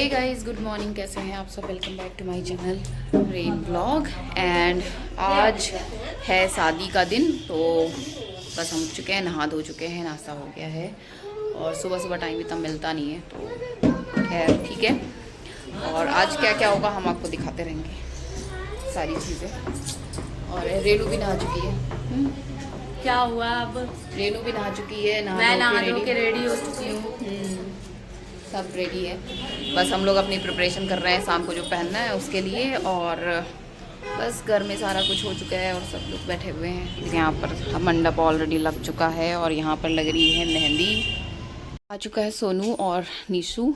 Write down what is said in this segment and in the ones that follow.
Hey guys, good morning. कैसे हैं आप सब? Welcome back to my channel rain blog. And आज है शादी का दिन, तो बस हम उठ चुके हैं, नहा धो चुके हैं, नाश्ता हो गया है। और सुबह सुबह टाइम इतना मिलता नहीं है, तो खैर ठीक है। और आज क्या क्या होगा हम आपको दिखाते रहेंगे सारी चीज़ें। और रेनू भी नहा चुकी है। क्या हुआ अब? रेनू भी नहा चुकी है, मैं नहा धो के रेडी हो चुकी हूँ। सब रेडी है। बस हम लोग अपनी प्रिपरेशन कर रहे हैं शाम को जो पहनना है उसके लिए। और बस घर में सारा कुछ हो चुका है और सब लोग बैठे हुए हैं। यहाँ पर मंडप ऑलरेडी लग चुका है और यहाँ पर लग रही है मेहंदी। आ चुका है सोनू और निशु।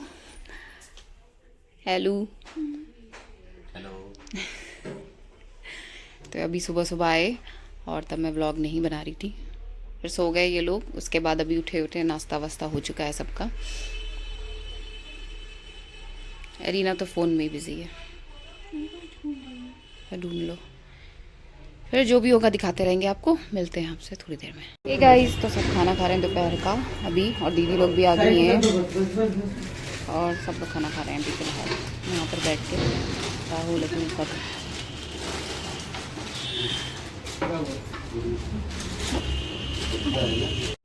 Hello hello. तो अभी सुबह सुबह आए और तब मैं व्लॉग नहीं बना रही थी, फिर सो गए ये लोग। उसके बाद अभी उठे नाश्ता वास्ता हो चुका है सबका। एरिना तो फ़ोन में बिज़ी है, ढूंढ लो। फिर जो भी होगा दिखाते रहेंगे आपको। मिलते हैं आपसे थोड़ी देर में। ये गाइस तो सब खाना खा रहे हैं दोपहर का अभी, और दीदी लोग भी आ गई हैं और सब लोग खाना खा रहे हैं अभी फिलहाल यहाँ पर बैठ के। राहुल अपनी सब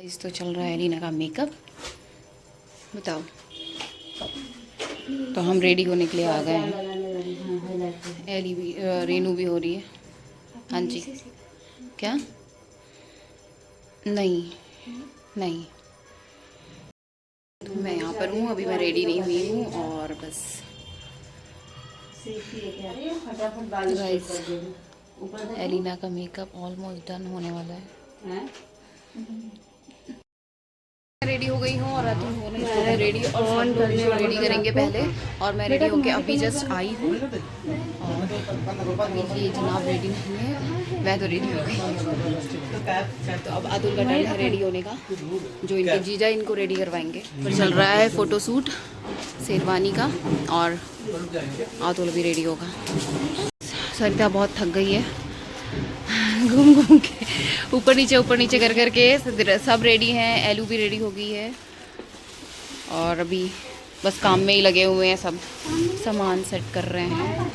इस तो चल रहा है एरिना का मेकअप। बताओ, तो हम रेडी होने के लिए आ गए हैं। एली भी रेनू भी हो रही है। हाँ जी। क्या? नहीं नहीं, मैं यहाँ पर हूँ अभी, मैं रेडी नहीं हुई हूँ। और बस गाइस, एलिना का मेकअप ऑलमोस्ट डन होने वाला है। रेडी हो गई हूँ और तुम होने वाले रेडी, और सब लोग रेडी करेंगे पहले। और मैं रेडी होके अभी जस्ट आई हूँ और अभी ये जनाब रेडी नहीं है, मैं तो रेडी हो गई। तो अब अतुल का टर्न है रेडी होने का, जो इनके जीजा इनको रेडी करवाएंगे। पर चल रहा है फ़ोटोशूट शेरवानी का और अतुल भी रेडी होगा। सरिता बहुत थक गई है घूम घूम के, ऊपर नीचे कर के। सब रेडी हैं, एलू भी रेडी हो गई है और अभी बस काम में ही लगे हुए हैं, सब सामान सेट कर रहे हैं।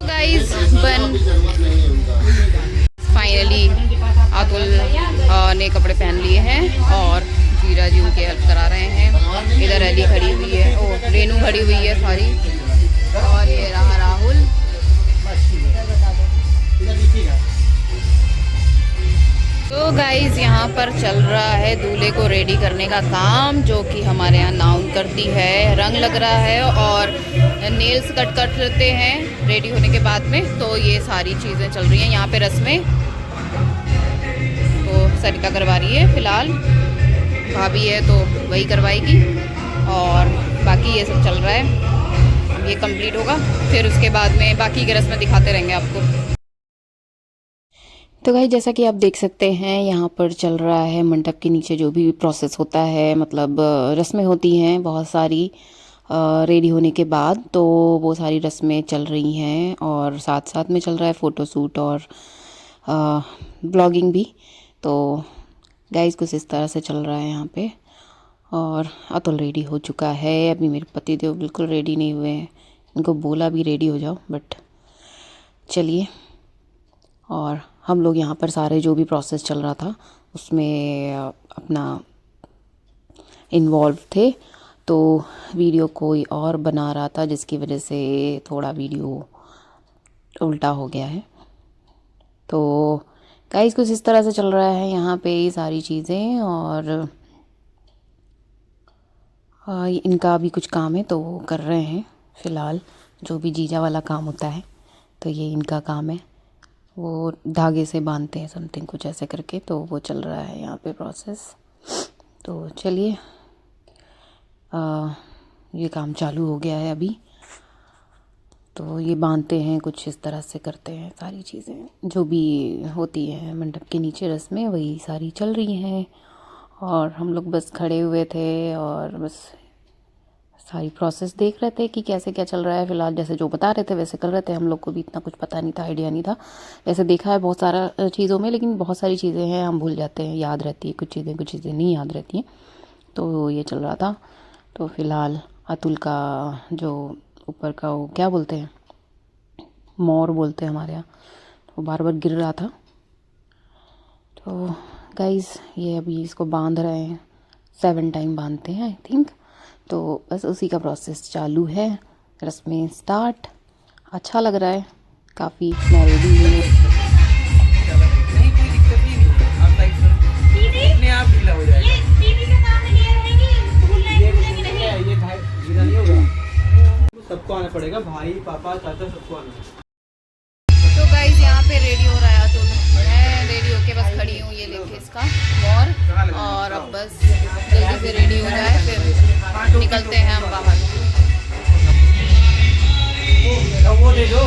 गाइस बन फाइनली अतुल ने कपड़े पहन लिए हैं और जीरा जी उनके हेल्प करा रहे हैं। इधर एली खड़ी हुई है, ओ रेनू खड़ी हुई है सॉरी, और ये रहा राहुल। तो गाइस यहाँ पर चल रहा है दूल्हे को रेडी करने का काम, जो कि हमारे यहाँ नाउन करती है। रंग लग रहा है और नेल्स कट कर लेते हैं रेडी होने के बाद में। तो ये सारी चीज़ें चल रही हैं यहाँ पे रस्में। तो सरिता करवा रही है फिलहाल, भाभी है तो वही करवाएगी। और बाकी ये सब चल रहा है, ये कंप्लीट होगा फिर उसके बाद में बाकी की रस्में दिखाते रहेंगे आपको। तो भाई जैसा कि आप देख सकते हैं यहाँ पर चल रहा है मंडप के नीचे जो भी प्रोसेस होता है, मतलब रस्में होती हैं बहुत सारी रेडी होने के बाद। तो वो सारी रस्में चल रही हैं और साथ साथ में चल रहा है फ़ोटोशूट और ब्लॉगिंग भी। तो गाइस कुछ इस तरह से चल रहा है यहाँ पे। और अतुल रेडी हो चुका है, अभी मेरे पति देव बिल्कुल रेडी नहीं हुए हैं। इनको बोला भी रेडी हो जाओ, बट चलिए। और हम लोग यहाँ पर सारे जो भी प्रोसेस चल रहा था उसमें अपना इन्वॉल्व थे। तो वीडियो कोई और बना रहा था जिसकी वजह से थोड़ा वीडियो उल्टा हो गया है। तो गाइस कुछ इस तरह से चल रहा है यहाँ पे ये सारी चीज़ें। और इनका भी कुछ काम है तो वो कर रहे हैं फ़िलहाल, जो भी जीजा वाला काम होता है तो ये इनका काम है। वो धागे से बांधते हैं समथिंग कुछ ऐसे करके, तो वो चल रहा है यहाँ पे प्रोसेस। तो चलिए, ये काम चालू हो गया है अभी। तो ये बांधते हैं कुछ इस तरह से करते हैं, सारी चीज़ें जो भी होती हैं मंडप के नीचे रस्में वही सारी चल रही हैं। और हम लोग बस खड़े हुए थे और बस सारी प्रोसेस देख रहे थे कि कैसे क्या चल रहा है। फ़िलहाल जैसे जो बता रहे थे वैसे कर रहे थे। हम लोग को भी इतना कुछ पता नहीं था, आइडिया नहीं था। वैसे देखा है बहुत सारा चीज़ों में, लेकिन बहुत सारी चीज़ें हैं हम भूल जाते हैं, याद रहती है कुछ चीज़ें नहीं याद रहती हैं। तो ये चल रहा था। तो फ़िलहाल अतुल का जो ऊपर का वो क्या बोलते हैं, मोर बोलते हैं हमारे यहाँ, वो बार बार गिर रहा था। तो गाइस ये अभी इसको बांध रहे हैं, 7 टाइम बांधते हैं आई थिंक। तो बस उसी का प्रोसेस चालू है, रस्में स्टार्ट। अच्छा लग रहा है काफ़ी। मैं रेडी हूँ। नहीं कोई दिक्कत नहीं है, आप लाइक करो अपने आप ढीला हो जाएगा। ये भाई ढीला नहीं होगा, सबको आना पड़ेगा, भाई पापा चाचा सबको आना। तो गाइस यहाँ पे रेडी हो रहा है अतुल। मैं रेडी होके बस खड़ी हूँ ये लेके इसका मोर, और अब बस जल्दी से रेडी हो जाए फिर निकलते हैं हम बाहर। वो दे दो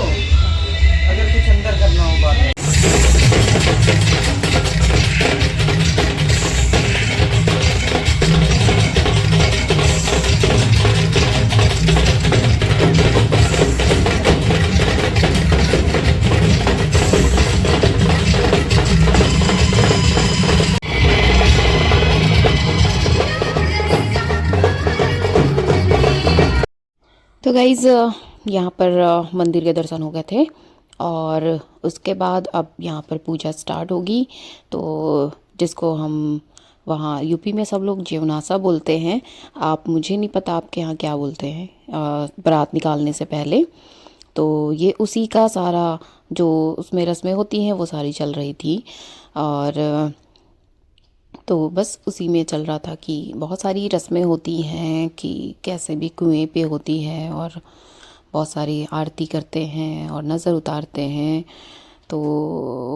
अगर कुछ अंदर करना हो बाद में। तो गाइज़ यहाँ पर मंदिर के दर्शन हो गए थे, और उसके बाद अब यहाँ पर पूजा स्टार्ट होगी। तो जिसको हम वहाँ यूपी में सब लोग जीवनासा बोलते हैं। आप, मुझे नहीं पता आपके यहाँ क्या बोलते हैं, बारात निकालने से पहले। तो ये उसी का सारा जो उसमें रस्में होती हैं वो सारी चल रही थी। और तो बस उसी में चल रहा था कि बहुत सारी रस्में होती हैं कि कैसे भी कुएं पे होती है, और बहुत सारी आरती करते हैं और नज़र उतारते हैं। तो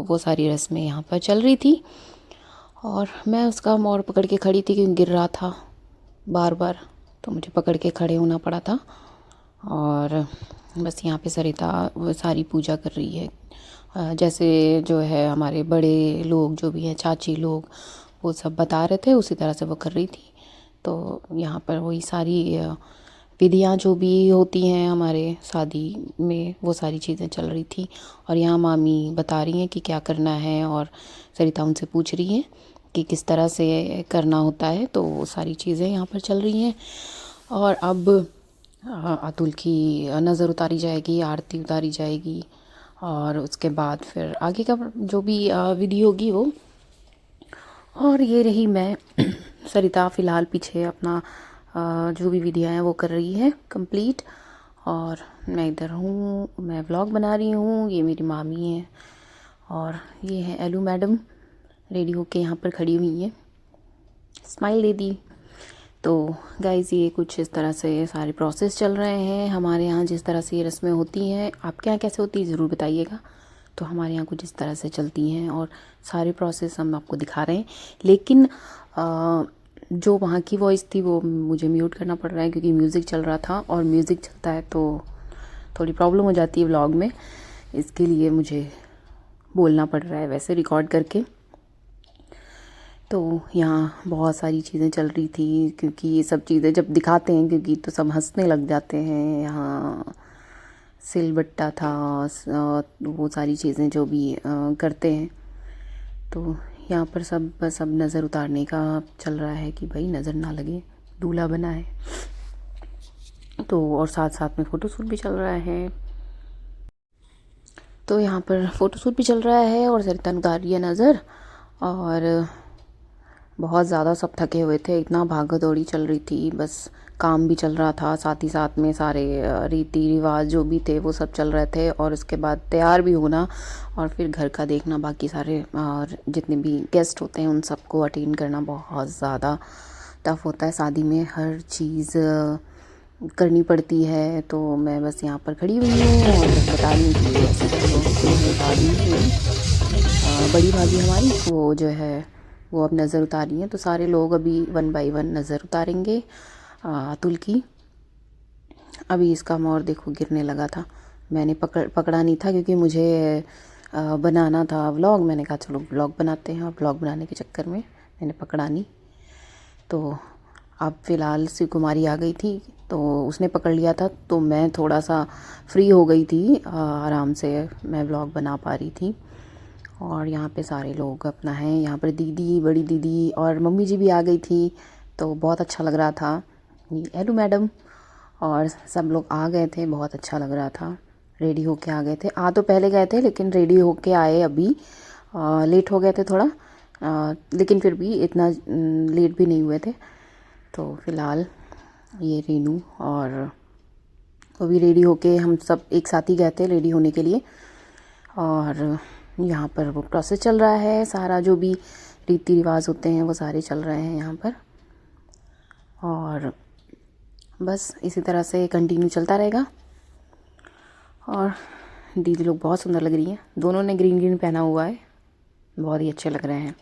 वो सारी रस्में यहाँ पर चल रही थी, और मैं उसका मोर पकड़ के खड़ी थी क्योंकि गिर रहा था बार बार, तो मुझे पकड़ के खड़े होना पड़ा था। और बस यहाँ पे सरिता वो सारी पूजा कर रही है। जैसे जो है हमारे बड़े लोग जो भी हैं, चाची लोग, वो सब बता रहे थे उसी तरह से वो कर रही थी। तो यहाँ पर वही सारी विधियाँ जो भी होती हैं हमारे शादी में, वो सारी चीज़ें चल रही थी। और यहाँ मामी बता रही हैं कि क्या करना है, और सरिता उनसे पूछ रही है कि किस तरह से करना होता है। तो वो सारी चीज़ें यहाँ पर चल रही हैं। और अब अतुल की नज़र उतारी जाएगी, आरती उतारी जाएगी, और उसके बाद फिर आगे का जो भी विधि होगी वो। और ये रही मैं, सरिता फ़िलहाल पीछे अपना जो भी विधियाँ हैं वो कर रही है कंप्लीट, और मैं इधर हूँ, मैं व्लॉग बना रही हूँ। ये मेरी मामी है, और ये है एलू मैडम रेडी होके यहाँ पर खड़ी हुई है, स्माइल दे दी। तो गाइज़ ये कुछ इस तरह से सारे प्रोसेस चल रहे हैं हमारे यहाँ। जिस तरह से ये रस्में होती हैं, आपके यहाँ कैसे होती है ज़रूर बताइएगा। तो हमारे यहाँ कुछ इस तरह से चलती हैं, और सारे प्रोसेस हम आपको दिखा रहे हैं। लेकिन जो वहाँ की वॉइस थी वो मुझे म्यूट करना पड़ रहा है क्योंकि म्यूज़िक चल रहा था, और म्यूज़िक चलता है तो थोड़ी प्रॉब्लम हो जाती है व्लॉग में। इसके लिए मुझे बोलना पड़ रहा है वैसे रिकॉर्ड करके। तो यहाँ बहुत सारी चीज़ें चल रही थी, क्योंकि ये सब चीज़ें जब दिखाते हैं क्योंकि तो सब हंसने लग जाते हैं। यहाँ सिलबट्टा था, वो सारी चीज़ें जो भी करते हैं। तो यहाँ पर सब नज़र उतारने का चल रहा है कि भाई नज़र ना लगे, दूल्हा बना है। तो और साथ साथ में फ़ोटोशूट भी चल रहा है। तो यहाँ पर फ़ोटोशूट भी चल रहा है, और सरिता उतार रही है नज़र। और बहुत ज़्यादा सब थके हुए थे, इतना भागा दौड़ी चल रही थी, बस काम भी चल रहा था साथ ही साथ में, सारे रीति रिवाज जो भी थे वो सब चल रहे थे। और उसके बाद तैयार भी होना, और फिर घर का देखना, बाकी सारे और जितने भी गेस्ट होते हैं उन सबको अटेंड करना बहुत ज़्यादा टफ होता है। शादी में हर चीज़ करनी पड़ती है। तो मैं बस यहाँ पर खड़ी हुई हूँ और बता रही हूँ कि ऐसे बड़ी भाभी हमारी वो जो है वो अब नज़र उतार रही हैं। तो सारे लोग अभी 1 बाय 1 नज़र उतारेंगे अतुल की। अभी इसका मोर देखो गिरने लगा था, मैंने पकड़ा नहीं था क्योंकि मुझे बनाना था व्लॉग। मैंने कहा चलो व्लॉग बनाते हैं, और व्लॉग बनाने के चक्कर में मैंने पकड़ा नहीं। तो अब फ़िलहाल शिव कुमारी आ गई थी, तो उसने पकड़ लिया था, तो मैं थोड़ा सा फ्री हो गई थी, आराम से मैं व्लॉग बना पा रही थी। और यहाँ पे सारे लोग अपना हैं, यहाँ पर दीदी, बड़ी दीदी और मम्मी जी भी आ गई थी, तो बहुत अच्छा लग रहा था। हेलो मैडम, और सब लोग आ गए थे, बहुत अच्छा लग रहा था। रेडी होके आ गए थे, आ तो पहले गए थे लेकिन रेडी होके आए अभी, लेट हो गए थे थोड़ा, लेकिन फिर भी इतना लेट भी नहीं हुए थे। तो फ़िलहाल ये रीनू और वो भी रेडी होके, हम सब एक साथ ही गए थे रेडी होने के लिए। और यहाँ पर वो प्रोसेस चल रहा है, सारा जो भी रीति रिवाज होते हैं वो सारे चल रहे हैं यहाँ पर। और बस इसी तरह से कंटिन्यू चलता रहेगा। और दीदी लोग बहुत सुंदर लग रही हैं, दोनों ने ग्रीन ग्रीन पहना हुआ है, बहुत ही अच्छे लग रहे हैं।